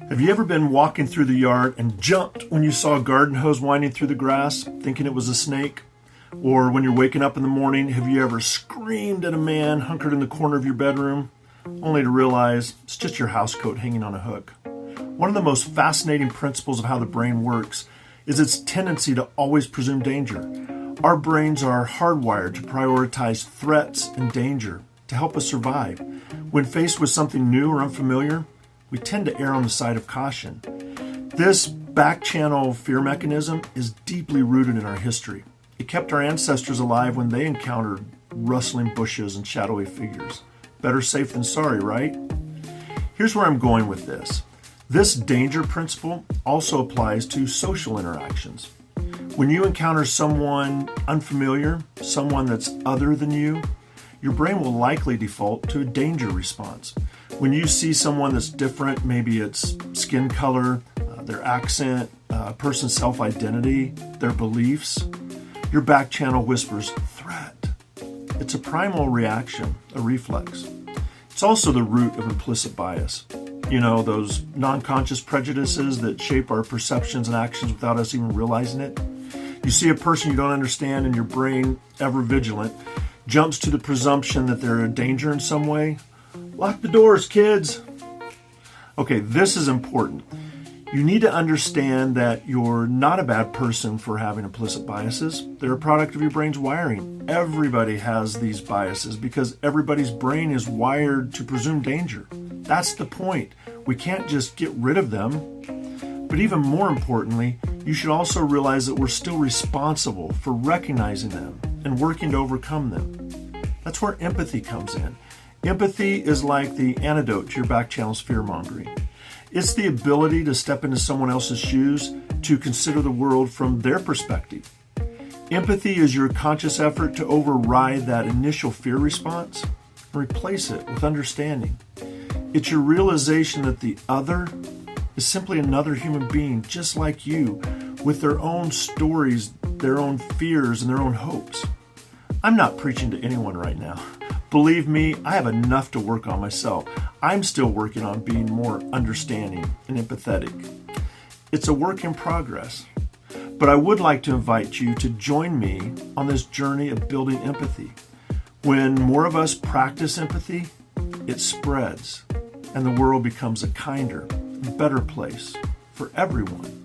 Have you ever been walking through the yard and jumped when you saw a garden hose winding through the grass, thinking it was a snake? Or when you're waking up in the morning, have you ever screamed at a man hunkered in the corner of your bedroom, only to realize it's just your housecoat hanging on a hook? One of the most fascinating principles of how the brain works is its tendency to always presume danger. Our brains are hardwired to prioritize threats and danger to help us survive. When faced with something new or unfamiliar, we tend to err on the side of caution. This back-channel fear mechanism is deeply rooted in our history. It kept our ancestors alive when they encountered rustling bushes and shadowy figures. Better safe than sorry, right? Here's where I'm going with this. This danger principle also applies to social interactions. When you encounter someone unfamiliar, someone that's other than you, your brain will likely default to a danger response. When you see someone that's different, maybe it's skin color, their accent, a person's self-identity, their beliefs, your back channel whispers, threat. It's a primal reaction, a reflex. It's also the root of implicit bias. You know, those non-conscious prejudices that shape our perceptions and actions without us even realizing it. You see a person you don't understand and your brain, ever vigilant, jumps to the presumption that they're a danger in some way. Lock the doors, kids. Okay, this is important. You need to understand that you're not a bad person for having implicit biases. They're a product of your brain's wiring. Everybody has these biases because everybody's brain is wired to presume danger. That's the point. We can't just get rid of them. But even more importantly, you should also realize that we're still responsible for recognizing them and working to overcome them. That's where empathy comes in. Empathy is like the antidote to your back channel's fear-mongering. It's the ability to step into someone else's shoes to consider the world from their perspective. Empathy is your conscious effort to override that initial fear response and replace it with understanding. It's your realization that the other is simply another human being just like you, with their own stories, their own fears, and their own hopes. I'm not preaching to anyone right now. Believe me, I have enough to work on myself. I'm still working on being more understanding and empathetic. It's a work in progress. But I would like to invite you to join me on this journey of building empathy. When more of us practice empathy, it spreads, and the world becomes a kinder, better place for everyone.